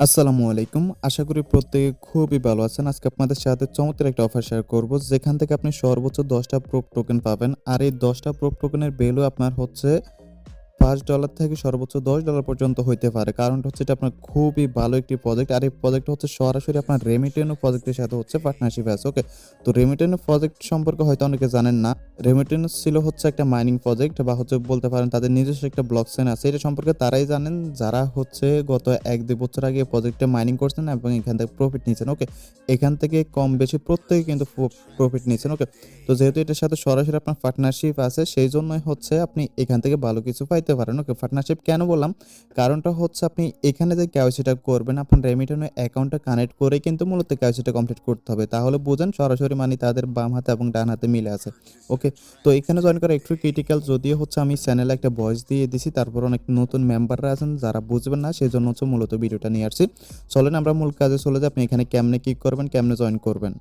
আসসালামু আলাইকুম। আশা করি প্রত্যেকে খুবই ভালো আছেন। আজকে আপনাদের সাথে চমৎকার একটা অফার শেয়ার করব। যেখান থেকে আপনি সর্বোচ্চ ১০ টা প্রোপ টোকেন পাবেন। আর এই ১০ টা প্রোপ টোকেনের ভ্যালু আপনার হচ্ছে $৫ থেকে সর্বোচ্চ $১০ পর্যন্ত হইতে পারে। কারণটা হচ্ছে এটা আপনার খুবই ভালো একটি প্রজেক্ট। আর এই প্রজেক্ট হচ্ছে সরাসরি আপনার রেমিটেনো প্রজেক্টের সাথে হচ্ছে পার্টনারশিপ আছে। ওকে? তো রেমিটেনো প্রজেক্ট সম্পর্কে হয়তো অনেকে জানেন না। রেমিটেনো ছিল হচ্ছে একটা মাইনিং প্রজেক্ট বা হচ্ছে বলতে পারেন তাদের নিজস্ব একটা ব্লকচেন আছে। এটা সম্পর্কে তারাই জানেন যারা হচ্ছে গত ১-২ বছর আগে প্রজেক্টে মাইনিং করছেন এবং এখান থেকে প্রফিট নিয়েছেন। ওকে? এখান থেকে কম বেশি প্রত্যেকে কিন্তু প্রফিট নিয়েছেন। ওকে? তো যেহেতু এটার সাথে সরাসরি আপনার পার্টনারশিপ আছে সেই জন্যই হচ্ছে আপনি এখান থেকে ভালো কিছু পাইতে পারেন। ওকে, পার্টনারশিপ কেন বললাম? কারণটা হচ্ছে আপনি এখানে যে কেওয়াইসিটা করবেন আপনার রেমিটেনো অ্যাকাউন্টটা কানেক্ট করে কিন্তু মূলত কেওয়াইসিটা কমপ্লিট করতে হবে। তাহলে বুঝেন সরাসরি মানি তাদের বাম হাতে এবং ডান হাতে মিলে আছে। ওকে, তো এখানে জয়েন করা একটু ক্রিটিক্যাল, যদিও হচ্ছে আমি চ্যানেলে একটা ভয়েস দিয়ে দিছি, তারপর অনেক নতুন মেম্বাররা আছেন যারা বুঝবেন না, সেই জন্য হচ্ছে মূলত ভিডিওটা নিয়ে আসছি। চলেন আমরা মূল কাজে চলে যাই। আপনি এখানে কেমনে কি করবেন, কেমনে জয়েন করবেন।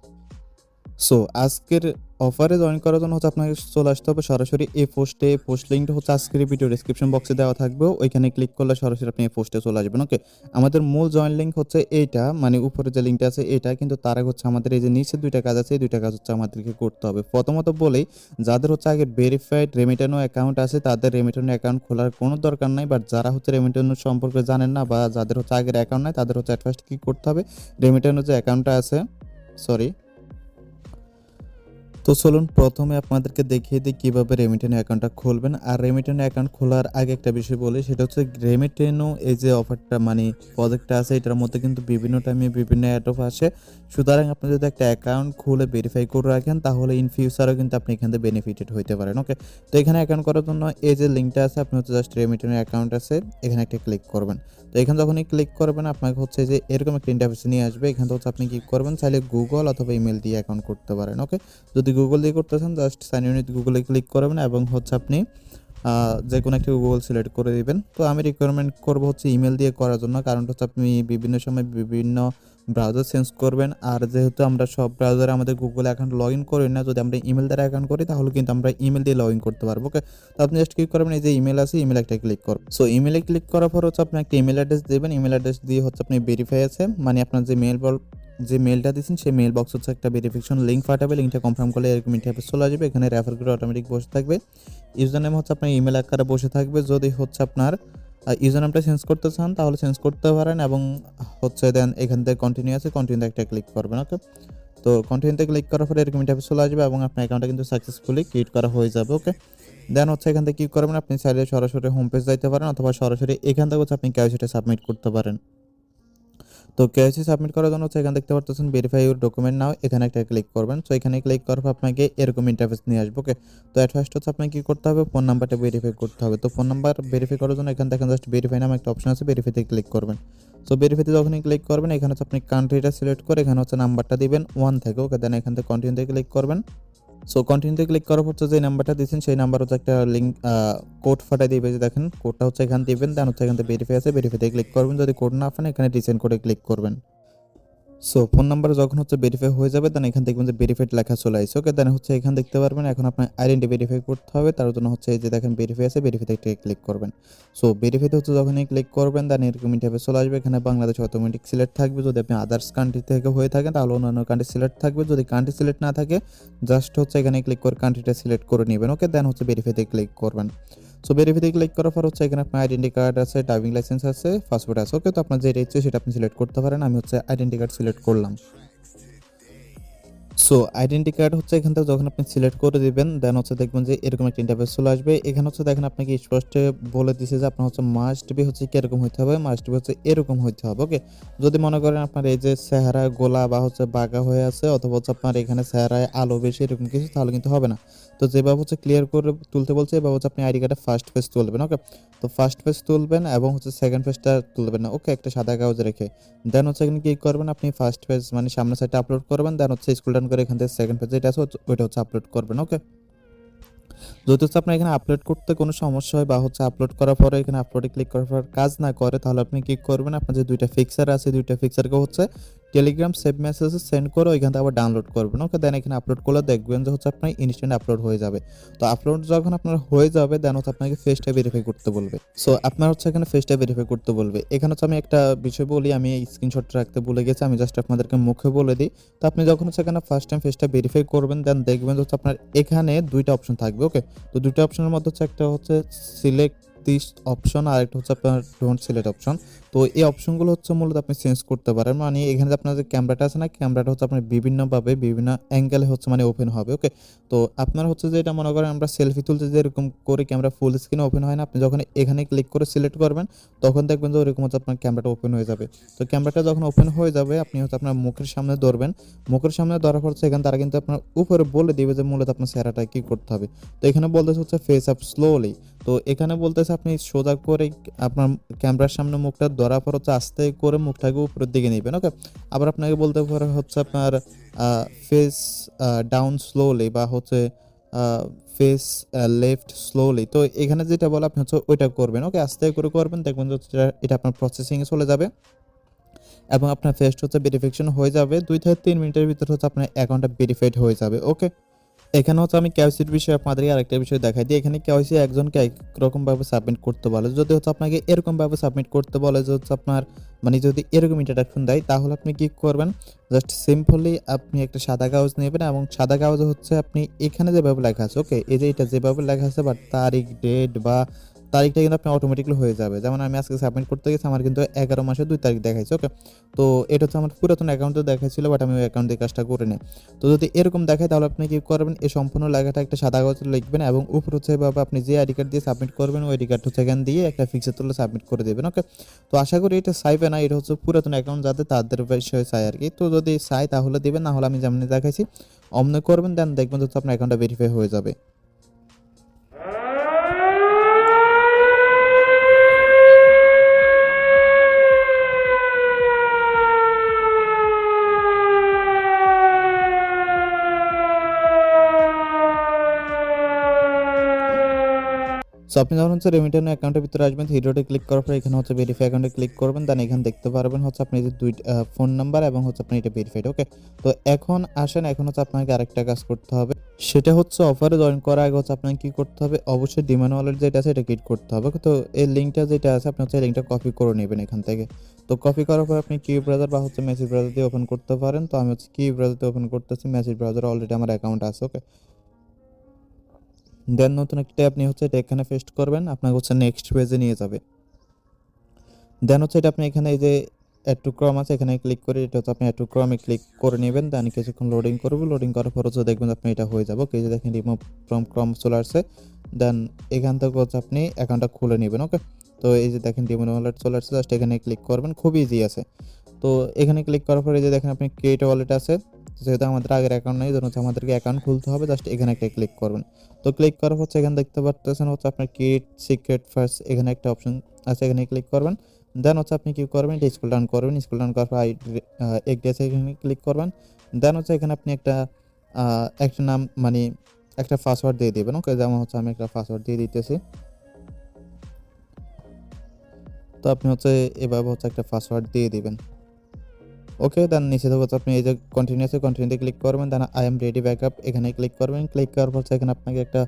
সো আজকের অফারে জয়েন করার জন্য হচ্ছে আপনাকে চলে আসতে হবে সরাসরি এই পোস্টে। পোস্ট লিঙ্কটা হচ্ছে আজকের ভিডিও ডেসক্রিপশন বক্সে দেওয়া থাকবে। ওইখানে ক্লিক করলে সরাসরি আপনি এই পোস্টে চলে আসবেন। ওকে, আমাদের মূল জয়েন লিঙ্ক হচ্ছে এইটা, মানে উপরে যে লিঙ্কটা আছে এটা, কিন্তু তার আগে হচ্ছে আমাদের এই যে নিচে দুইটা কাজ আছে, এই দুইটা কাজ হচ্ছে আমাদেরকে করতে হবে। প্রথমত বলেই, যাদের হচ্ছে আগে ভেরিফাইড রেমিটানো অ্যাকাউন্ট আছে তাদের রেমিটানো অ্যাকাউন্ট খোলার কোনো দরকার নাই। বাট যারা হচ্ছে রেমিটানো সম্পর্কে জানেন না বা যাদের হচ্ছে আগের অ্যাকাউন্ট নাই তাদের হচ্ছে অ্যাট ফার্স্ট কী করতে হবে, রেমিটানো যে অ্যাকাউন্টটা আছে, সরি, তো চলুন প্রথমে আপনাদেরকে দেখিয়ে দিই কীভাবে রেমিটেনো অ্যাকাউন্টটা খুলবেন। আর রেমিটেনো অ্যাকাউন্ট খোলার আগে একটা বিষয় বলি, সেটা হচ্ছে রেমিটেনো এই যে অফারটা মানে প্রজেক্টটা আছে এটার মধ্যে কিন্তু বিভিন্ন টাইমে বিভিন্ন অ্যাড্রপ আসে। সুতরাং আপনি যদি একটা অ্যাকাউন্ট খুলে ভেরিফাই করে রাখেন তাহলে ইন ফিউচারও কিন্তু আপনি এখান থেকে বেনিফিটেড হইতে পারেন। ওকে, তো এখানে অ্যাকাউন্ট করার জন্য এই যে লিঙ্কটা আছে, আপনি হচ্ছে জাস্ট রেমিটেনো অ্যাকাউন্ট আছে এখানে একটা ক্লিক করবেন। তো এখানে যখনই ক্লিক করবেন আপনাকে হচ্ছে যে এরকম একটা ইন্টারফেসে নিয়ে আসবে। এখানে হচ্ছে আপনি কি করবেন, চাইলে গুগল অথবা ইমেল দিয়ে অ্যাকাউন্ট করতে পারেন। ওকে, যদি গুগল দিয়ে করতেছেন জাস্ট সাইন ইন উইথ গুগলে ক্লিক করবেন এবং হচ্ছে আপনি যে কোনো একটা গুগল সিলেক্ট করে দিবেন। তো আমি রিকমেন্ড করবো হচ্ছে ইমেল দিয়ে করার জন্য, কারণটা হচ্ছে আপনি বিভিন্ন সময় বিভিন্ন ব্রাউজার চেঞ্জ করবেন। আর যেহেতু আমরা সব ব্রাউজারে আমাদের গুগল অ্যাকাউন্ট লগ ইন করি না, যদি আমরা ইমেল দ্বারা অ্যাকাউন্ট করি তাহলে কিন্তু আমরা ইমেল দিয়ে লগ ইন করতে পারবো। ওকে, তো আপনি জাস্ট কী করবেন, এই যে ইমেল আছে ইমেল একটা ক্লিক করবেন। সো ইমেলে ক্লিক করার পর হচ্ছে আপনি একটা ইমেল অ্যাড্রেস দেবেন। ইমেল অ্যাড্রেস দিয়ে হচ্ছে আপনি ভেরিফাই আছে মানে আপনার যে যে মেলটা দিচ্ছেন সেই মেল বক্স হচ্ছে একটা ভেরিফিকেশন লিঙ্ক পাঠাবে। লিঙ্কটা কনফার্ম করলে এরকম ইন্টারফেস চলে আসবে। এখানে রেফার করে অটোমেটিক বসে থাকবে। ইউজার নেম হচ্ছে আপনার ইমেল আকারে বসে থাকবে। যদি হচ্ছে আপনার ইউজার নেমটা চেঞ্জ করতে চান তাহলে চেঞ্জ করতে পারেন এবং হচ্ছে দেন এখান থেকে কন্টিনিউ আছে, কন্টিনিউতে একটা ক্লিক করবেন। ওকে, তো কন্টিনিউতে ক্লিক করার পরে এরকম ইন্টারফেস চলে আসবে এবং আপনার অ্যাকাউন্টটা কিন্তু সাকসেসফুলি ক্রিয়েট করা হয়ে যাবে। ওকে, দেন হচ্ছে এখান থেকে কী করবেন, আপনি চাইলে সরাসরি হোম পেজ যাইতে পারেন অথবা সরাসরি এখান থেকে হচ্ছে আপনি কেওয়াইসিটা সাবমিট করতে পারেন। তো কেওয়াইসি সাবমিট করার জন্য হচ্ছে এখানে দেখতে পারতেছেন ভেরিফাই ইউর ডকুমেন্ট নাও, এখানে একটা ক্লিক করবেন। সো এখানে ক্লিক করার পর আপনাকে এরকম ইন্টারফেস নিয়ে আসবে। ওকে, তো অ্যাট ফার্স্ট হচ্ছে আপনাকে কী করতে হবে, ফোন নাম্বারটা ভেরিফাই করতে হবে। তো ফোন নাম্বার ভেরিফাই করার জন্য এখানে দেখেন জাস্ট ভেরিফাই নামে একটা অপশন আছে, ভেরিফাইতে ক্লিক করবেন। সো ভেরিফাইতে যখনই ক্লিক করবেন এখানে হচ্ছে আপনি কান্ট্রিটা সিলেক্ট করে এখানে হচ্ছে নাম্বারটা দিবেন 1 থেকে। ওকে, দেন এখান থেকে কন্টিনিউতে ক্লিক করবেন। সো কন্টিনিউতে ক্লিক করার পর যে নাম্বারটা দিয়েছেন সেই নাম্বার হচ্ছে একটা লিঙ্ক কোড ফাটাই দিবে, যে দেখেন কোডটা হচ্ছে এখানে দিবেন। দেন হচ্ছে এখান থেকে ভেরিফাই আছে, ভেরিফাইতে ক্লিক করবেন। যদি কোড না পান এখানে রিসেন্ড করে ক্লিক করবেন। সো ফোন নাম্বার যখন হচ্ছে ভেরিফাই হয়ে যাবে দেন এখান দেখবেন যে ভেরিফাইড লেখা চলে আসছে। ওকে, দেন হচ্ছে এখানে দেখতে পারবেন এখন আপনার আইডেন্টি ভেরিফাই করতে হবে। তার জন্য হচ্ছে এই যে দেখেন ভেরিফাই আছে, ভেরিফাইতে একটা ক্লিক করবেন। সো ভেরিফাইতে হচ্ছে যখনই ক্লিক করবেন দেন এরকম ইন্টারফেস চলে আসবে। এখানে বাংলাদেশ অটোমেটিক সিলেক্ট থাকবে, যদি আপনি আদার্স কান্ট্রি থেকে হয়ে থাকেন তাহলে অন্যান্য কান্ট্রি সিলেক্ট থাকবে। যদি কান্ট্রি সিলেক্ট না থাকে জাস্ট হচ্ছে এখানে ক্লিক করে কান্ট্রিটা সিলেক্ট করে নেবেন। ওকে, দেন হচ্ছে ভেরিফাইতে ক্লিক করবেন। সো ভেরিফাইতে ক্লিক করার পর হচ্ছে এখানে আপনার আইডেন্টি কার্ড আছে, ড্রাইভিং লাইসেন্স আছে, পাসপোর্ট আছে। ওকে, তো আপনার যেটা ইচ্ছে সেটা আপনি সিলেক্ট করতে পারেন। আমি হচ্ছে আইডেন্টি কার্ড সিলেক্ট করলাম। সো আইডেন্টি কার্ড হচ্ছে এখান থেকে যখন আপনি সিলেক্ট করে দিবেন দেন হচ্ছে দেখবেন যে এরকম একটা ইন্টারফেস চলে আসবে। এখানে হচ্ছে দেখেন আপনাকে স্পষ্ট বলে দিছে যে আপনার হচ্ছে মাস্ট বি হচ্ছে কিরকম হইতে হবে, মাস্ট বি হচ্ছে এরকম হইতে হবে। ওকে, যদি মনে করেন আপনার এই যে চেহারা গোলা বা হচ্ছে বাঁকা হয়ে আছে অথবা হচ্ছে আপনার এখানে চেহারায় আলো বেশি এরকম কিছু, তাহলে কিন্তু হবে না। তো যেভাবে হচ্ছে ক্লিয়ার করে তুলতে বলছে এভাবে হচ্ছে আপনি আইডি কার্ডে ফার্স্ট পেজ তুলবেন। ওকে, তো ফার্স্ট পেজ তুলবেন এবং হচ্ছে সেকেন্ড পেজটা তুলবেন না। ওকে, একটা সাদা কাগজ রেখে দেন হচ্ছে এখানে কি করবেন, আপনি ফার্স্ট পেজ মানে সামনের সাইডটা আপলোড করবেন। দেন হচ্ছে স্ক্রল ডাউন করে এখান থেকে সেকেন্ড পেজ যেটা আছে ওইটা হচ্ছে আপলোড করবেন। ওকে, যদি হচ্ছে আপনার এখানে আপলোড করতে কোনো সমস্যা হয় বা হচ্ছে আপলোড করার পরে এখানে আপলোডে ক্লিক করার পর কাজ না করে তাহলে আপনি কি করবেন, আপনার যে দুইটা ফিক্সার আছে দুইটা ফিক্সারকে হচ্ছে টেলিগ্রাম সেভ মেসেজে সেন্ড করে ওইখান থেকে আবার ডাউনলোড করবেন। ওকে, দেন এখানে আপলোড করলে দেখবেন যে হচ্ছে আপনার ইনস্ট্যান্ট আপলোড হয়ে যাবে। তো আপলোড যখন আপনার হয়ে যাবে দেন হচ্ছে আপনাকে ফেসটা ভেরিফাই করতে বলবে। সো আপনার হচ্ছে এখানে ফেসটা ভেরিফাই করতে বলবে। এখানে হচ্ছে আমি একটা বিষয় বলি, আমি স্ক্রিনশট রাখতে ভুলে গেছি, আমি জাস্ট আপনাদেরকে মুখে বলে দিই। তো আপনি যখন হচ্ছে এখানে ফার্স্ট টাইম ফেসটা ভেরিফাই করবেন দেন দেখবেন হচ্ছে আপনার এখানে দুইটা অপশন থাকবে। ওকে, তো দুইটা অপশনের মধ্যে হচ্ছে একটা হচ্ছে সিলেক্ট দিস অপশন আর একটা হচ্ছে আপনার ডোন্ট সিলেক্ট অপশন। তো এই অপশনগুলো হচ্ছে মূলত আপনি চেঞ্জ করতে পারেন, মানে এখানে যে আপনার যে ক্যামেরাটা আছে না, ক্যামেরাটা হচ্ছে আপনার বিভিন্নভাবে বিভিন্ন অ্যাঙ্গেলে হচ্ছে মানে ওপেন হবে। ওকে, তো আপনার হচ্ছে যে এটা মনে করেন আমরা সেলফি তুলতে যে এরকম করে ক্যামেরা ফুল স্ক্রিনে ওপেন হয় না, আপনি যখন এখানে ক্লিক করে সিলেক্ট করবেন তখন দেখবেন যে ওরকম হচ্ছে আপনার ক্যামেরাটা ওপেন হয়ে যাবে। তো ক্যামেরাটা যখন ওপেন হয়ে যাবে আপনি হচ্ছে আপনার মুখের সামনে ধরবেন, মুখের সামনে ধরার পর হচ্ছে এখানে তারা কিন্তু আপনার উপরে বলে দিবে যে মূলত আপনার চেহারাটা কি করতে হবে। তো এখানে বলতেছে হচ্ছে ফেস আপ স্লোলি। তো এখানে বলতেছে আপনি সোজা করে আপনার ক্যামেরার সামনে মুখটা ধরার পর হচ্ছে আস্তে করে মুখটাকে উপরের দিকে নেবেন। ওকে, আবার আপনাকে বলতে পারে হচ্ছে আপনার ফেস ডাউন স্লোলি বা হচ্ছে ফেস লেফট স্লোলি। তো এখানে যেটা বলে আপনি হচ্ছে ওইটা করবেন। ওকে, আস্তে করে করবেন, দেখবেন যে এটা আপনার প্রসেসিংয়ে চলে যাবে এবং আপনার ফেসটা হচ্ছে ভেরিফিকেশন হয়ে যাবে। 2 থেকে 3 মিনিটের ভিতরে হচ্ছে আপনার অ্যাকাউন্টটা ভেরিফাইড হয়ে যাবে। ওকে, এখানে হচ্ছে আমি কেওয়াইসির বিষয়ে আপনাদেরকে আরেকটা বিষয় দেখাই দিই। এখানে কেওয়াইসি একজনকে একরকমভাবে সাবমিট করতে বলে, যদি হচ্ছে আপনাকে এরকমভাবে সাবমিট করতে বলে যে হচ্ছে আপনার মানে যদি এরকম ইন্ট্রোডাকশন দেয় তাহলে আপনি কি করবেন, জাস্ট সিম্পলি আপনি একটা সাদা কাগজ নেবেন এবং সাদা কাগজে হচ্ছে আপনি এখানে যেভাবে লেখা আছে, ওকে, এই যে এটা যেভাবে লেখা আছে বাট তারিখ ডেট বা তারিখটা কিন্তু আপনার অটোমেটিকলি হয়ে যাবে। যেমন আমি আজকে সাবমিট করতে গেছি, আমার কিন্তু 11 মাসের 2 তারিখ দেখাইছে। ওকে, তো এটা হচ্ছে আমার পুরাতন অ্যাকাউন্টে দেখাইছিল বাট আমি ওই অ্যাকাউন্ট দিয়ে কাজটা করে নিই। তো যদি এরকম দেখায় তাহলে আপনি কি করবেন, এই সম্পূর্ণ লেখাটা একটা সাদা কাগজে লিখবেন এবং উপরে হচ্ছে এভাবে আপনি যে আইডি কার্ড দিয়ে সাবমিট করবেন ওই আইডি কার্ড হচ্ছে এখান দিয়ে একটা ফিক্সে তুলে সাবমিট করে দেবেন। ওকে, তো আশা করি এটা চাইবে না, এটা হচ্ছে পুরাতন অ্যাকাউন্ট যাদের তাদের বিষয়ে চাই আর কি। তো যদি চাই তাহলে দিবেন, না হলে আমি যেমন দেখাইছি অমনে করবেন, দেন দেখবেন হচ্ছে আপনার অ্যাকাউন্টটা ভেরিফাই হয়ে যাবে। সো আপনি যখন হচ্ছে রেমিটানো অ্যাকাউন্টের ভিতরে আসবেন, থ্রি ডটে ক্লিক করার পর এখানে হচ্ছে ভেরিফাই অ্যাকাউন্টে ক্লিক করবেন, দেন এখানে দেখতে পারবেন হচ্ছে আপনি যে দুই ফোন নাম্বার এবং হচ্ছে আপনি এটা ভেরিফাইড। ওকে, তো এখন আসেন, এখন হচ্ছে আপনাকে আরেকটা কাজ করতে হবে, সেটা হচ্ছে অফারে জয়েন করার আগে হচ্ছে আপনাকে কি করতে হবে, অবশ্যই ডিমান্ড ওয়ালেট যেটা আছে এটা ক্রিয়েট করতে হবে। তো এই লিঙ্কটা যেটা আছে আপনি হচ্ছে এই লিঙ্কটা কপি করে নেবেন এখান থেকে। তো কপি করার পর আপনি কিউ ব্রাউজার বা হচ্ছে মেসেজ ব্রাউজার দিয়ে ওপেন করতে পারেন। তো আমি হচ্ছে কিউ ব্রাউজার দিয়ে ওপেন করতেছি, মেসেজ ব্রাউজারে অলরেডি আমার অ্যাকাউন্ট আছে। ওকে, দেন নতুন একটা আপনি হচ্ছে এটা এখানে পেস্ট করবেন, আপনাকে হচ্ছে নেক্সট পেজে নিয়ে যাবে। দেন হচ্ছে এটা আপনি এখানে এই যে অ্যাড টু ক্রম আছে এখানে ক্লিক করে এটা হচ্ছে আপনি অ্যাড টু ক্রমে ক্লিক করে নেবেন, দেন কিছুক্ষণ লোডিং করবে, লোডিং করার পর হচ্ছে দেখবেন আপনি এটা হয়ে যাবে। ওকে, এই যে দেখেন রিমুভ ফ্রম ক্রম চলে আসছে, দেন এখান থেকে হচ্ছে আপনি অ্যাকাউন্টটা খুলে নেবেন। ওকে, তো এই যে দেখেন ডিমো ওয়ালেট চলে আসছে, জাস্ট এখানে ক্লিক করবেন, খুবই ইজি আছে। তো এখানে ক্লিক করার পরে যে দেখেন আপনি ক্রিয়েট ওয়ালেট আছে, যেহেতু আমাদের আগের অ্যাকাউন্ট নেই ধরুন হচ্ছে আমাদেরকে অ্যাকাউন্ট খুলতে হবে, জাস্ট এখানে একটা ক্লিক করবেন। তো ক্লিক করার হচ্ছে এখানে দেখতে পাচ্ছেন হচ্ছে আপনার ক্রিয়েট সিক্রেট ফার্স্ট এখানে একটা অপশন আছে, এখানে ক্লিক করবেন। দেন হচ্ছে আপনি কি করবেন, এটা স্ক্রল ডাউন করবেন, স্ক্রল ডাউন করার পর এগ্রেস এখানে ক্লিক করবেন। দেন হচ্ছে এখানে আপনি একটা নাম মানে একটা পাসওয়ার্ড দিয়ে দিবেন। ওকে, যেমন হচ্ছে আমি একটা পাসওয়ার্ড দিয়ে দিতেছি। তো আপনি হচ্ছে এভাবে হচ্ছে একটা পাসওয়ার্ড দিয়ে দিবেন। ওকে, দেন নিচে থেকে হচ্ছে আপনি এই যে কন্টিনিউতে ক্লিক করবেন, then I am ready backup এখানে ক্লিক করবেন। ক্লিক করার পর এখানে আপনাকে একটা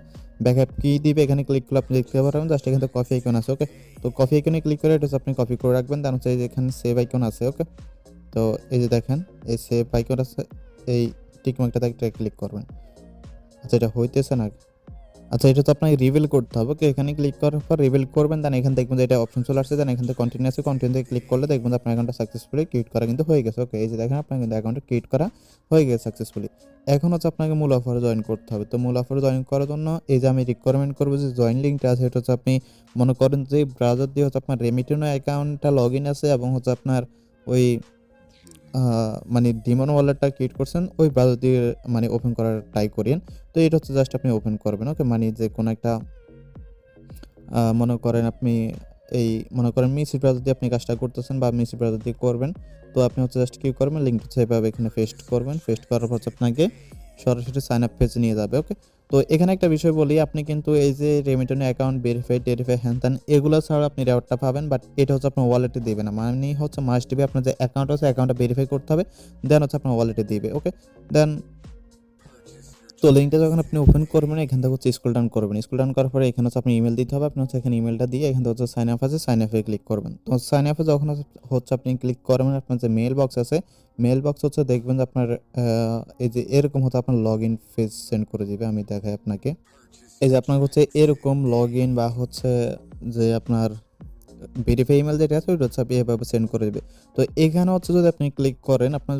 ব্যাকআপ কি দিবে, এখানে ক্লিক করলে আপনি দেখতে পারবেন জাস্ট এখানে কপি আইকন আছে। ওকে, তো কপি আইকনে ক্লিক করে এটা হচ্ছে আপনি কপি করে রাখবেন। দেন হচ্ছে এই যে এখানে সেভ আইকন আছে। ওকে, তো এই যে দেখেন এই সেভ আইকন আছে, এই টিক মার্কটাতে একটা ক্লিক করবেন। আচ্ছা, এটা হইতেছে না। আচ্ছা, এটা তো আপনাকে রিভিল করতে হবে। ওকে, এখানে ক্লিক করার পর রিভিল করবেন, দেন এখানে দেখবেন যে এটা অপশন চলে আসছে, দেন এখান থেকে কন্টিনিউতে ক্লিক করলে দেখবেন আপনার অ্যাকাউন্টটা সাকসেসফুলি ক্রিয়েট করা কিন্তু হয়ে গেছে। ওকে, এই যে দেখেন আপনার কিন্তু অ্যাকাউন্টটা ক্রিয়েট করা হয়ে গেছে সাকসেসফুলি। এখন হচ্ছে আপনাকে মূল অফারে জয়েন করতে হবে। তো মূল অফারে জয়েন করার জন্য এই যে আমি রিকমেন্ড করবো যে জয়েন লিঙ্কটা আছে, এটা হচ্ছে আপনি মনে করেন যে ব্রাউজার দিয়ে হচ্ছে আপনার রেমিটেনো অ্যাকাউন্টটা লগ ইন আছে এবং হচ্ছে আপনার ওই মানে ডিমন ওয়ালেটটা ক্রিয়েট করছেন ওই ব্রাউজার দিয়ে মানে ওপেন করার ট্রাই করেন। তো এটা হচ্ছে জাস্ট আপনি ওপেন করবেন। ওকে, মানে যে কোনো একটা মনে করেন আপনি এই মনে করেন মেসি ব্রাউজার দিয়ে আপনি কাজটা করতেছেন বা মেসি ব্রাউজার দিয়ে করবেন। তো আপনি হচ্ছে জাস্ট কি করবেন, লিঙ্কটা হচ্ছে এভাবে এখানে পেস্ট করবেন, পেস্ট করার পর হচ্ছে আপনাকে সরাসরি সাইন আপ পেজে নিয়ে যাবে। ওকে, তো এখানে একটা বিষয় বলি, আপনি কিন্তু এই যে রেমিটন অ্যাকাউন্ট টেরিফাই হ্যান-ত্যান এগুলো ছাড়া আপনি রেওয়ার্ডটা পাবেন, বাট এটা হচ্ছে আপনার ওয়ালেটে দিবে না। মানে হচ্ছে মাস্ট বি আপনার যে অ্যাকাউন্ট আছে অ্যাকাউন্টটা ভেরিফাই করতে হবে, দেন হচ্ছে আপনার ওয়ালেটে দিবে। ওকে, দেন তো লিঙ্কটা যখন আপনি ওপেন করবেন এখান থেকে হচ্ছে স্ক্রল ডাউন করবেন। স্ক্রল ডাউন করার পরে এখানে হচ্ছে আপনি ইমেল দিতে হবে। আপনি হচ্ছে এখানে ইমেলটা দিয়ে এখান থেকে হচ্ছে সাইন আপ আছে, সাইন আপে ক্লিক করবেন। তো সাইন আপে যখন হচ্ছে আপনি ক্লিক করবেন, আপনার যে মেল বক্স আছে, মেল বক্স হচ্ছে দেখবেন যে আপনার এই যে এরকম হচ্ছে আপনার লগ ইন পেজ সেন্ড করে দিবে। আমি দেখাই আপনাকে, এই যে আপনার হচ্ছে এরকম লগ ইন বা হচ্ছে যে আপনার ভেরিফাই ইমেল যেটা আছে ওইটা হচ্ছে আপনি এভাবে সেন্ড করে দেবে। তো এখানে হচ্ছে যদি আপনি ক্লিক করেন, আপনার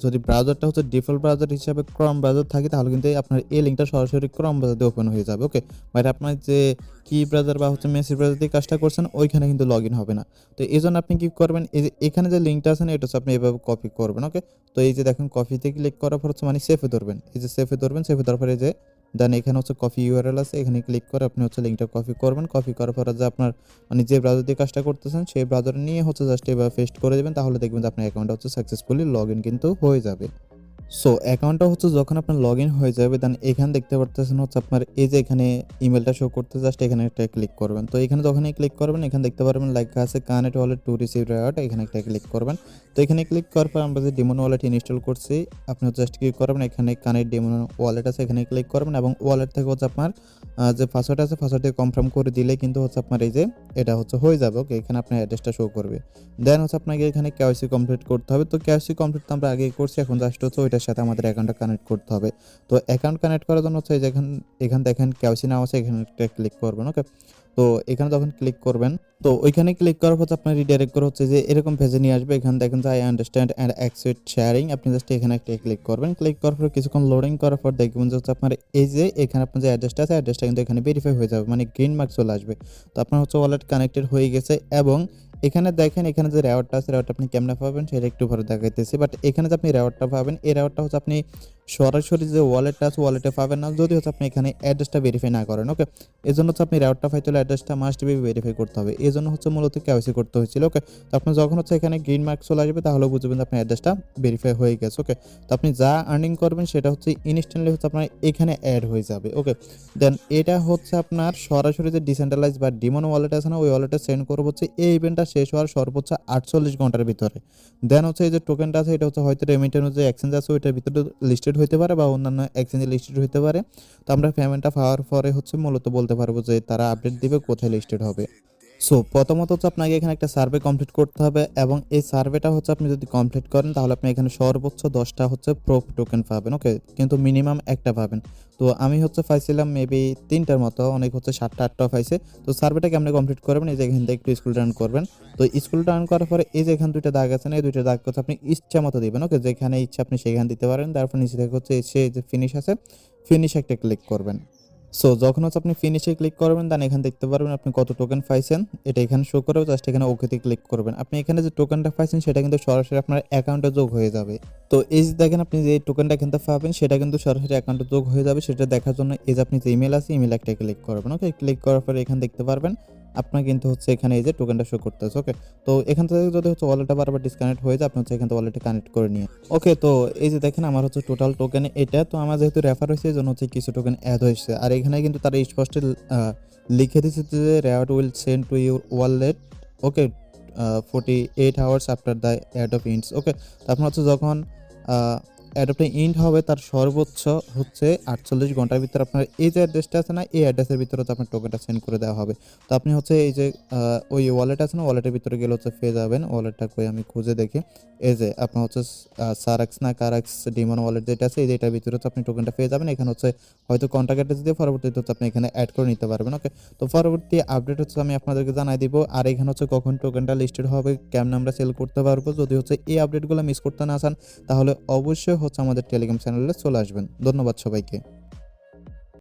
যদি ব্রাউজারটা হচ্ছে ডিফল্ট ব্রাউজার হিসাবে ক্রম ব্রাউজার থাকে, তাহলে কিন্তু আপনার এই লিঙ্কটা সরাসরি ক্রম ব্রাউজার দিয়ে ওপেন হয়ে যাবে। ওকে, বাট আপনার যে কি ব্রাউজার বা হচ্ছে মেসি ব্রাউজার দিয়ে কাজটা করছেন ওইখানে কিন্তু লগ ইন হবে না। তো এই জন্য আপনি কি করবেন, এই যে এখানে যে লিঙ্কটা আছে না এটা হচ্ছে আপনি এভাবে কপি করবেন। ওকে, তো এই যে দেখেন কপিতে ক্লিক করার পর হচ্ছে মানে সেফে ধরবেন, এই যে সেফে ধরবেন, সেফে ধরার পরে এই যে দেন এখানে হচ্ছে কপি ইউআরএল আছে, এখানে ক্লিক করে আপনি হচ্ছে লিঙ্কটা কপি করবেন। কপি করার পরে যে আপনার মানে যে ব্রাউজার দিয়ে কাজটা করতেছেন সেই ব্রাউজার নিয়ে হচ্ছে জাস্ট এভাবে পেস্ট করে দেবেন, তাহলে দেখবেন যে আপনার অ্যাকাউন্টটা হচ্ছে সাকসেসফুলি লগ ইন কিন্তু হয়ে যাবে। সো অ্যাকাউন্টটা হচ্ছে যখন আপনার লগ ইন হয়ে যাবে, দেন এখানে দেখতে পারতেছেন হচ্ছে আপনার এই যে এখানে ইমেলটা শো করতে জাস্ট এখানে একটা ক্লিক করবেন। তো এখানে যখনই ক্লিক করবেন এখানে দেখতে পারবেন লেখা আছে connect wallet to receive reward, এখানে একটা ক্লিক করবেন। তো এখানে ক্লিক করার পর আমরা যে ডেমন ওয়ালেট ইনস্টল করছি আপনি জাস্ট কি করবেন, এখানে কানেক্ট ডেমন ওয়ালেট আছে এখানে ক্লিক করবেন এবং ওয়ালেট থেকে হচ্ছে আপনার যে পাসওয়ার্ড আছে পাসওয়ার্ডটি কনফার্ম করে দিলে কিন্তু হচ্ছে আপনার এই যে এটা হচ্ছে হয়ে যাবে। ওকে, এখানে আপনার অ্যাড্রেসটা শো করবে। দেন হচ্ছে আপনাকে এখানে কেওয়াইসি কমপ্লিট করতে হবে। তো কেওয়াইসি কমপ্লিট তো আমরা আগেই করছি, এখন জাস্ট হচ্ছে ওইটার সাথে আমাদের অ্যাকাউন্টটা কানেক্ট করতে হবে। তো অ্যাকাউন্ট কানেক্ট করার জন্য হচ্ছে এই যে এখান দেখেন কেওয়াইসি নাম আছে, এখানে একটা ক্লিক করবেন। ওকে, তো এখানে যখন ক্লিক করবেন তো ওইখানে ক্লিক করার পর আপনার রিডাইরেক্ট করে হচ্ছে যে এরকম পেজে নিয়ে আসবে। এখানে দেখেন যে I understand and accept sharing, আপনি জাস্ট এখানে একটা ক্লিক করবেন। ক্লিক করার পর কিছুক্ষণ লোডিং করার পর দেখবেন যে হচ্ছে আপনার এই যে এখানে আপনার যে অ্যাড্রেসটা আছে অ্যাড্রেসটা কিন্তু এখানে ভেরিফাই হয়ে যাবে, মানে গ্রিন মার্ক চলে আসবে। তো আপনার হচ্ছে ওয়ালেট কানেক্টেড হয়ে গেছে এবং এখানে দেখেন এখানে যে রেওয়ার্ডটা আছে রেওয়ার্ডটা আপনি কেমনে পাবেন সেটা একটু পরে দেখাইতেছি। বাট এখানে যে আপনি রেওয়ার্ডটা পাবেন এই রেওয়ার্ডটা হচ্ছে আপনি সরাসরি যে ওয়ালেটটা আছে ওয়ালেটে পাবেন না, যদি হচ্ছে আপনি এখানে অ্যাড্রেসটা ভেরিফাই না করেন। ওকে, এই জন্য হচ্ছে আপনি রেওয়ার্ডটা পাইতে হলে অ্যাড্রেসটা মাস্ট বি ভেরিফাই করতে হবে, এই জন্য হচ্ছে মূলত কেওয়াইসি করতে হয়েছিল। ওকে, তো আপনি যখন হচ্ছে এখানে গ্রিন মার্ক চলে আসবে তাহলে বুঝবেন আপনার অ্যাড্রেসটা ভেরিফাই হয়ে গেছে। ওকে, তো আপনি যা আর্নিং করবেন সেটা হচ্ছে ইনস্ট্যান্টলি হচ্ছে আপনার এখানে অ্যাড হয়ে যাবে। ওকে, দেন এটা হচ্ছে আপনার সরাসরি যে ডিসেন্ট্রালাইজ বা ডিমন ওয়ালেট আছে না ওই ওয়ালেটে সেন্ড করবো হচ্ছে এই ইভেন্টটা শেষ হওয়ার সর্বোচ্চ 48 ঘন্টার ভিতরে। দেন হচ্ছে এই যে টোকেনটা আছে এটা হচ্ছে হয়তো রেমিটেন্স যে এক্সচেঞ্জ আছে ওইটার ভিতরে লিস্টেড হতে পারে বা অন্যান্য এক্সচেঞ্জে লিস্টেড হতে পারে। তো আমরা পেমেন্টটা পাওয়ার পরে হচ্ছে মূলত বলতে পারবো যে তারা আপডেট দিবে কোথায় লিস্টেড হবে। সো প্রথমত হচ্ছে আপনাকে এখানে একটা সার্ভে কমপ্লিট করতে হবে এবং এই সার্ভেটা হচ্ছে আপনি যদি কমপ্লিট করেন তাহলে আপনি এখানে সর্বোচ্চ 10টা হচ্ছে প্রোপ টোকেন পাবেন। ওকে, কিন্তু মিনিমাম একটা পাবেন। তো আমি হচ্ছে পাইছিলাম মেবি 3টার মতো, অনেক হচ্ছে 7টা 8টা পাইছে। তো সার্ভেটা কেমনে কমপ্লিট করবেন, এই যে এখান থেকে একটু স্কুল ডাউন করবেন। তো স্কুল ডাউন করার পরে এই যে এখানে দুইটা দাগ আছে না এই দুইটা দাগ হচ্ছে আপনি ইচ্ছা মতো দিবেন। ওকে, যেখানে ইচ্ছা আপনি সেখানে দিতে পারেন। তারপর নিচে থেকে হচ্ছে এসে যে ফিনিশ আছে ফিনিশ একটা ক্লিক করবেন। সো যখন হচ্ছে আপনি ফিনিশে ক্লিক করবেন দেন এখানে দেখতে পারবেন আপনি কত টোকেন পাইছেন, এটা এখানে শো করবে। জাস্ট এখানে ওকেতে ক্লিক করবেন। আপনি এখানে যে টোকেনটা পাইছেন সেটা কিন্তু সরাসরি আপনার অ্যাকাউন্টে যোগ হয়ে যাবে। তো এই যে দেখেন আপনি যে টোকেনটা এখান থেকে পাবেন সেটা কিন্তু সরাসরি অ্যাকাউন্টে যোগ হয়ে যাবে। সেটা দেখার জন্য এই যে আপনি যে ইমেল আছে ইমেল একটা ক্লিক করবেন। ওকে, ক্লিক করার পরে এখানে দেখতে পারবেন আপনার কিন্তু হচ্ছে এখানে এই যে টোকেনটা শো করতেছে। ওকে, তো এখান থেকে যদি হচ্ছে ওয়ালেটটা বারবার ডিসকানেক্ট হয়ে যায় আপনি হচ্ছে এখান থেকে ওয়ালেটে কানেক্ট করে নিয়ে। ওকে, তো এই যে দেখেন আমার হচ্ছে টোটাল টোকেন এটা, তো আমার যেহেতু রেফার হয়েছে এই জন্য হচ্ছে কিছু টোকেন অ্যাড হয়েছে। আর এখানে কিন্তু তারা স্পষ্ট লিখে দিয়েছে যে reward will send to your wallet. Okay, 48 hours after the অ্যাডপ ইন্টস। ওকে, তো আপনার হচ্ছে যখন অ্যাডপটা ইন্ড হবে তার সর্বোচ্চ হচ্ছে 48 ঘন্টার ভিতরে আপনার এই যে অ্যাড্রেসটা আছে না এই অ্যাড্রেসের ভিতরে তো আপনার টোকেনটা সেন্ড করে দেওয়া হবে। তো আপনি হচ্ছে এই যে ওই ওয়ালেট আছে না ওয়ালেটের ভিতরে গেলে হচ্ছে পেয়ে যাবেন। ওয়ালেটটা কই আমি খুঁজে দেখি, এই যে আপনার হচ্ছে সারাক্স না কারাক্স ডিমন ওয়ালেট যেটা আছে এই যেটার ভিতরে হচ্ছে আপনি টোকেনটা পেয়ে যাবেন। এখানে হচ্ছে হয়তো কন্ট্যাক্ট অ্যাড্রেস দিয়ে পরবর্তীতে হচ্ছে আপনি এখানে অ্যাড করে নিতে পারবেন। ওকে, তো পরবর্তী আপডেট হচ্ছে আমি আপনাদেরকে জানাই দিব। আর এখানে হচ্ছে কখন টোকেনটা লিস্টেড হবে কেমন আমরা সেল করতে পারবো, যদি হচ্ছে এই আপডেটগুলো মিস করতে না চান তাহলে অবশ্যই হচ্ছে আমাদের টেলিগ্রাম চ্যানেলে চলে আসবেন। ধন্যবাদ সবাইকে।